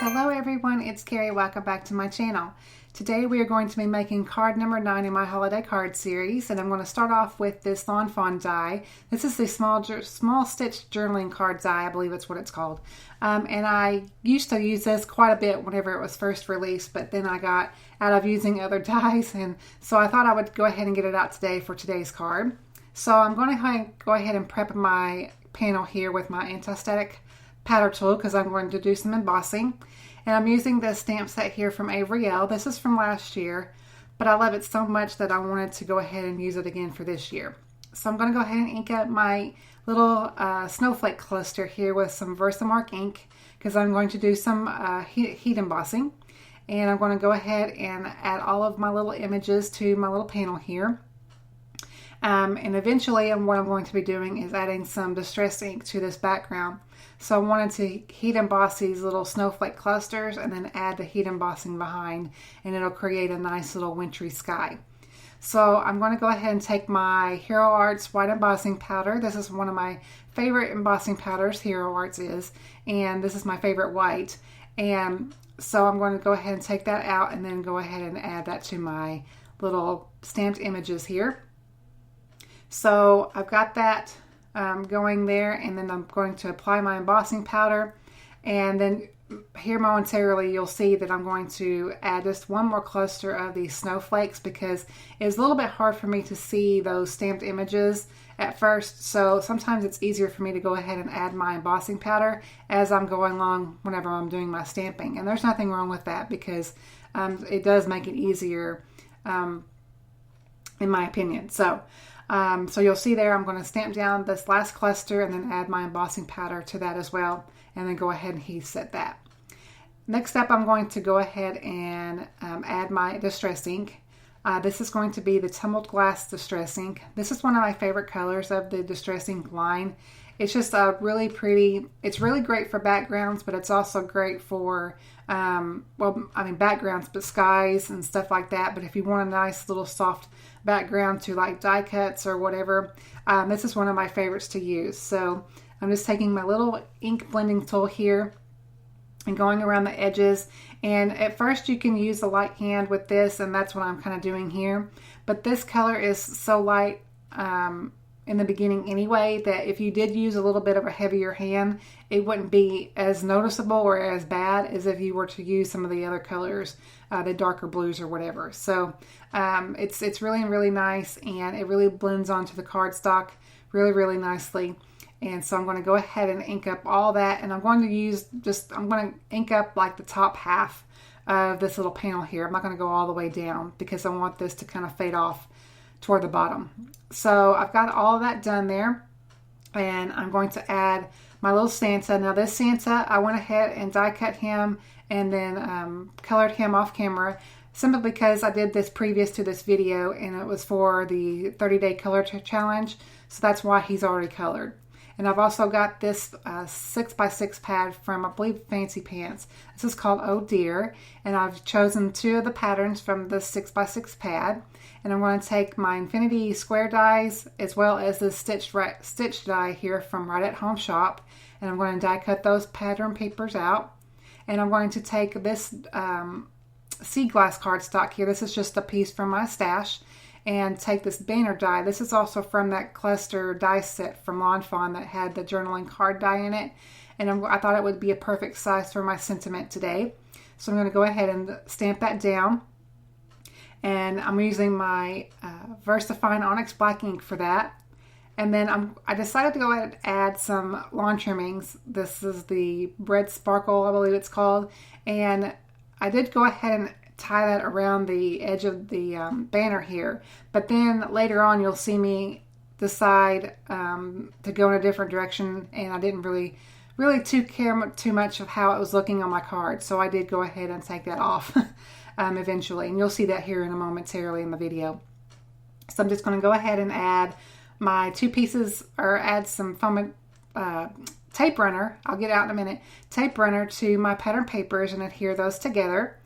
Hello everyone, it's Carrie. Welcome back to my channel. Today we are going to be making card number 9 in my holiday card series, and I'm going to start off with this Lawn Fawn die. This is the small stitch journaling card die, I believe it's what it's called. And I used to use this quite a bit whenever it was first released, but then I got out of using other dies, and so I thought I would go ahead and get it out today for today's card. So I'm going to go ahead and prep my panel here with my anti-static powder tool because I'm going to do some embossing. And I'm using this stamp set here from Avery Elle. This is from last year, but I love it so much that I wanted to go ahead and use it again for this year. So I'm going to go ahead and ink up my little snowflake cluster here with some Versamark ink because I'm going to do some heat embossing. And I'm going to go ahead and add all of my little images to my little panel here. And eventually what I'm going to be doing is adding some distress ink to this background. So I wanted to heat emboss these little snowflake clusters and then add the heat embossing behind, and it'll create a nice little wintry sky. So I'm going to go ahead and take my Hero Arts white embossing powder. This is one of my favorite embossing powders, Hero Arts is, and this is my favorite white. And so I'm going to go ahead and take that out and then go ahead and add that to my little stamped images here. So I've got that going there, and then I'm going to apply my embossing powder, and then here momentarily you'll see that I'm going to add just one more cluster of these snowflakes because it's a little bit hard for me to see those stamped images at first, so sometimes it's easier for me to go ahead and add my embossing powder as I'm going along whenever I'm doing my stamping. And there's nothing wrong with that because it does make it easier in my opinion. So you'll see there I'm going to stamp down this last cluster and then add my embossing powder to that as well, and then go ahead and heat set that. Next up, I'm going to go ahead and add my distress ink. This is going to be the Tumbled Glass Distress Ink. This is one of my favorite colors of the distress ink line. It's just a really pretty, it's really great for backgrounds, but it's also great for, backgrounds, but skies and stuff like that. But if you want a nice little soft background to like die cuts or whatever, this is one of my favorites to use. So I'm just taking my little ink blending tool here and going around the edges. And at first you can use a light hand with this, and that's what I'm kind of doing here. But this color is so light in the beginning anyway, that if you did use a little bit of a heavier hand, it wouldn't be as noticeable or as bad as if you were to use some of the other colors, the darker blues or whatever. So it's really, really nice, and it really blends onto the cardstock really, really nicely. And so I'm going to go ahead and ink up all that, and I'm going to ink up like the top half of this little panel here. I'm not going to go all the way down because I want this to kind of fade off toward the bottom. So I've got all of that done there, and I'm going to add my little Santa. Now this Santa, I went ahead and die cut him and then colored him off camera, simply because I did this previous to this video, and it was for the 30-day color challenge, so that's why he's already colored. And I've also got this 6x6 pad from, I believe, Fancy Pants. This is called Oh Dear, and I've chosen 2 of the patterns from the 6x6 pad. And I'm going to take my Infinity Square dies as well as the stitch die here from Right at Home Shop, and I'm going to die cut those pattern papers out. And I'm going to take this sea glass cardstock here. This is just a piece from my stash. And take this banner die. This is also from that cluster die set from Lawn Fawn that had the journaling card die in it. And I thought it would be a perfect size for my sentiment today. So I'm going to go ahead and stamp that down. And I'm using my VersaFine Onyx Black ink for that. And then I decided to go ahead and add some lawn trimmings. This is the Red Sparkle, I believe it's called. And I did go ahead and tie that around the edge of the banner here, but then later on you'll see me decide to go in a different direction, and I didn't really care too much of how it was looking on my card, so I did go ahead and take that off eventually, and you'll see that here in a momentarily in the video. So I'm just going to go ahead and add my 2 pieces, or add some foam tape runner, I'll get out in a minute, tape runner to my pattern papers and adhere those together.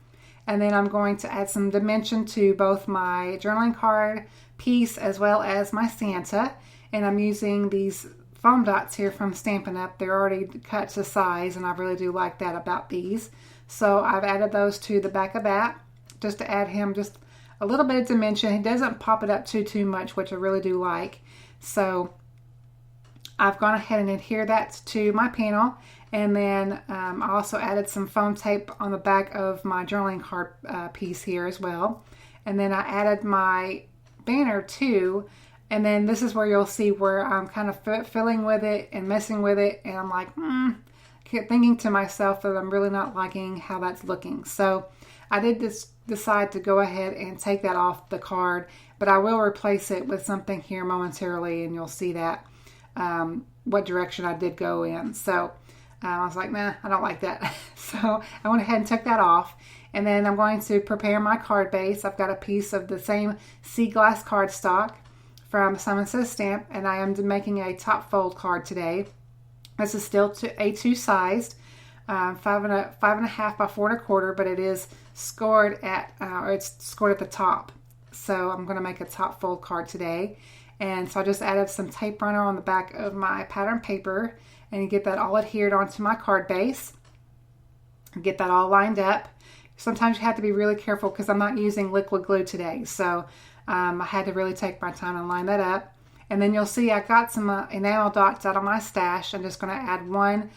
And then I'm going to add some dimension to both my journaling card piece as well as my Santa. And I'm using these foam dots here from Stampin' Up. They're already cut to size, and I really do like that about these. So I've added those to the back of that just to add him just a little bit of dimension. He doesn't pop it up too much, which I really do like. So I've gone ahead and adhered that to my panel, and then I also added some foam tape on the back of my journaling card piece here as well. And then I added my banner too, and then this is where you'll see where I'm kind of filling with it and messing with it, and I'm like, kept thinking to myself that I'm really not liking how that's looking. So I did decide to go ahead and take that off the card, but I will replace it with something here momentarily, and you'll see that what direction I did go in. So I was like, nah, I don't like that. So I went ahead and took that off. And then I'm going to prepare my card base. I've got a piece of the same sea glass cardstock from Simon Says Stamp, and I am making a top fold card today. This is still A2 sized, 5.5 by 4.25, but it is scored at, it's scored at the top. So I'm going to make a top fold card today. And so I just added some tape runner on the back of my pattern paper, and you get that all adhered onto my card base. Get that all lined up. Sometimes you have to be really careful because I'm not using liquid glue today. So I had to really take my time and line that up. And then you'll see I got some enamel dots out of my stash. I'm just going to add one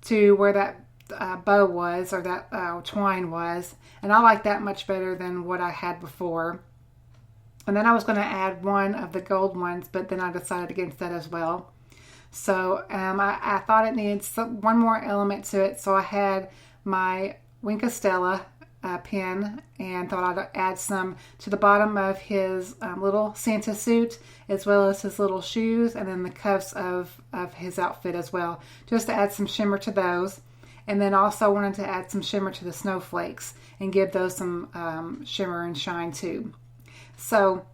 to where that bow was, or that twine was. And I like that much better than what I had before. And then I was going to add one of the gold ones, but then I decided against that as well. So I thought it needed one more element to it. So I had my Wink Stella pin, and thought I'd add some to the bottom of his little Santa suit, as well as his little shoes, and then the cuffs of his outfit as well, just to add some shimmer to those. And then also wanted to add some shimmer to the snowflakes and give those some shimmer and shine too. So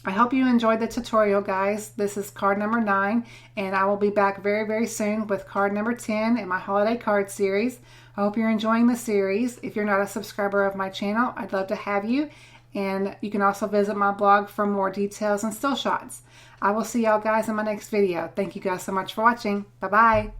I hope you enjoyed the tutorial, guys. This is card number 9, and I will be back very, very soon with card number 10 in my holiday card series. I hope you're enjoying the series. If you're not a subscriber of my channel, I'd love to have you. And you can also visit my blog for more details and still shots. I will see y'all guys in my next video. Thank you guys so much for watching. Bye-bye.